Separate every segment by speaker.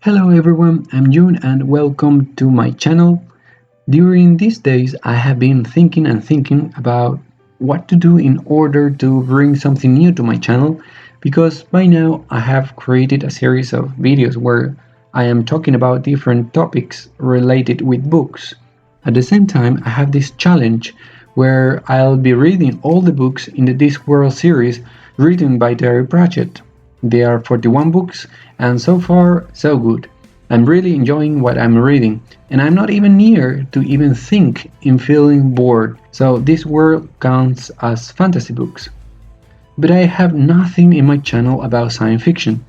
Speaker 1: Hello everyone, I'm June and welcome to my channel. During these days I have been thinking about what to do in order to bring something new to my channel, because by now I have created a series of videos where I am talking about different topics related with books. At the same time, I have this challenge where I'll be reading all the books in the Discworld series written by Terry Pratchett. There are 41 books, and so far, so good. I'm really enjoying what I'm reading, and I'm not even near to even think in feeling bored, so this world counts as fantasy books. But I have nothing in my channel about science fiction,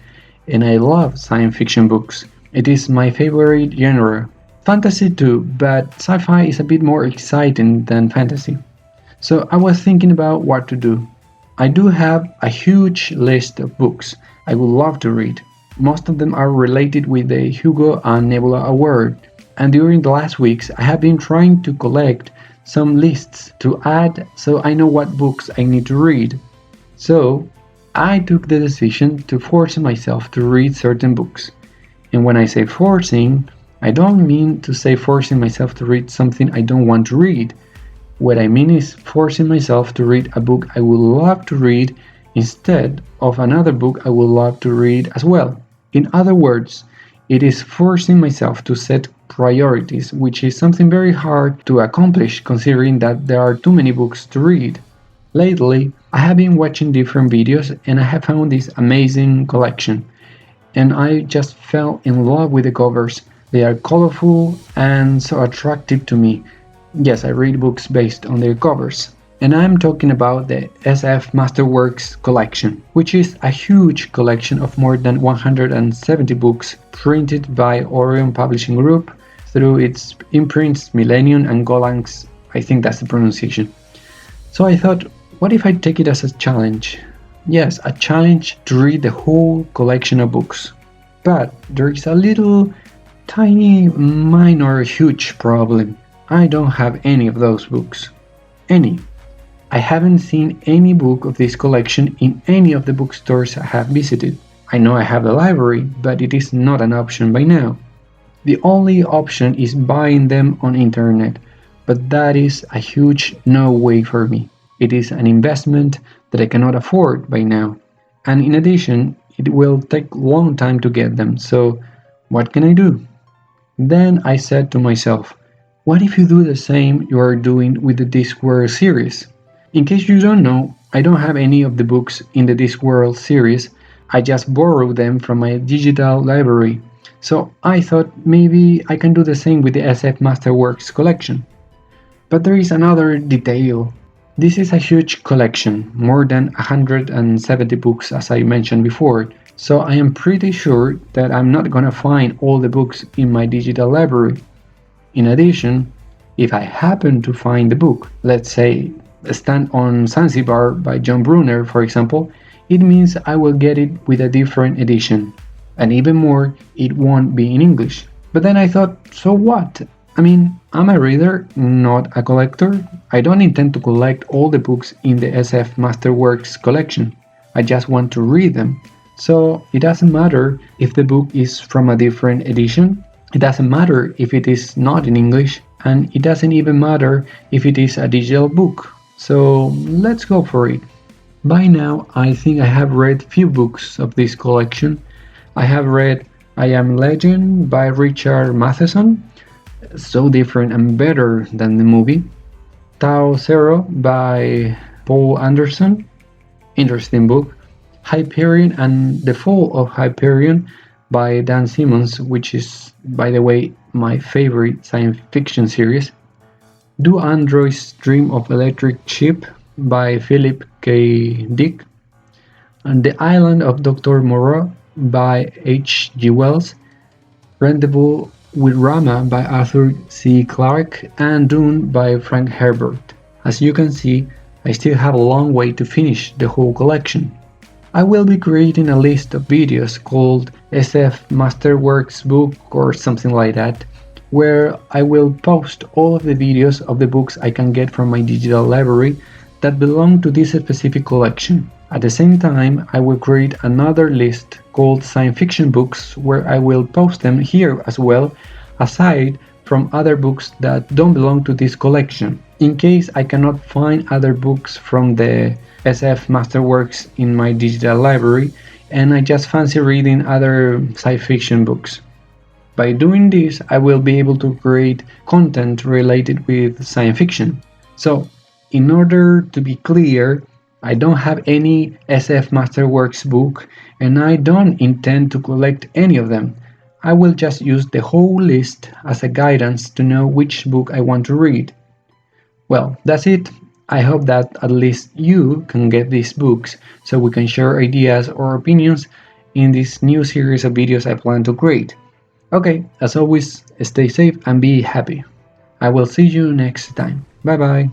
Speaker 1: and I love science fiction books. It is my favorite genre. Fantasy too, but sci-fi is a bit more exciting than fantasy. So I was thinking about what to do. I do have a huge list of books I would love to read. Most of them are related with the Hugo and Nebula Award, and during the last weeks I have been trying to collect some lists to add so I know what books I need to read. So I took the decision to force myself to read certain books. And when I say forcing, I don't mean to say forcing myself to read something I don't want to read. What I mean is forcing myself to read a book I would love to read instead of another book I would love to read as well. In other words, it is forcing myself to set priorities, which is something very hard to accomplish considering that there are too many books to read. Lately, I have been watching different videos and I have found this amazing collection, and I just fell in love with the covers. They are colorful and so attractive to me. Yes, I read books based on their covers. And I'm talking about the SF Masterworks collection, which is a huge collection of more than 170 books printed by Orion Publishing Group through its imprints Millennium and Gollancz, I think that's the pronunciation. So I thought, what if I take it as a challenge? Yes, a challenge to read the whole collection of books. But there is a little, tiny, minor, huge problem. I don't have any of those books. Any. I haven't seen any book of this collection in any of the bookstores I have visited. I know I have the library, but it is not an option by now. The only option is buying them on internet, but that is a huge no way for me. It is an investment that I cannot afford by now. And in addition, it will take a long time to get them, so what can I do? Then I said to myself, what if you do the same you are doing with the Discworld series? In case you don't know, I don't have any of the books in the Discworld series, I just borrowed them from my digital library. So I thought maybe I can do the same with the SF Masterworks collection. But there is another detail. This is a huge collection, more than 170 books as I mentioned before, so I am pretty sure that I'm not gonna find all the books in my digital library. In addition, if I happen to find the book, let's say Stand on Zanzibar by John Brunner, for example, it means I will get it with a different edition. And even more, it won't be in English. But then I thought, so what? I mean, I'm a reader, not a collector. I don't intend to collect all the books in the SF Masterworks collection. I just want to read them. So it doesn't matter if the book is from a different edition. It doesn't matter if it is not in English. And it doesn't even matter if it is a digital book. So let's go for it. By now, I think I have read few books of this collection. I have read I Am Legend by Richard Matheson, so different and better than the movie. Tau Zero by Paul Anderson, interesting book. Hyperion and the Fall of Hyperion by Dan Simmons, which is, by the way, my favorite science fiction series. Do Androids Dream of Electric Sheep by Philip K. Dick, and The Island of Dr. Moreau by H. G. Wells, Rendezvous with Rama by Arthur C. Clarke, and Dune by Frank Herbert. As you can see, I still have a long way to finish the whole collection. I will be creating a list of videos called SF Masterworks book or something like that, where I will post all of the videos of the books I can get from my digital library that belong to this specific collection. At the same time, I will create another list called science fiction books where I will post them here as well, aside from other books that don't belong to this collection, in case I cannot find other books from the SF Masterworks in my digital library and I just fancy reading other science fiction books. By doing this, I will be able to create content related with science fiction. So, in order to be clear, I don't have any SF Masterworks book and I don't intend to collect any of them. I will just use the whole list as a guidance to know which book I want to read. Well, that's it. I hope that at least you can get these books so we can share ideas or opinions in this new series of videos I plan to create. Okay, as always, stay safe and be happy. I will see you next time. Bye bye.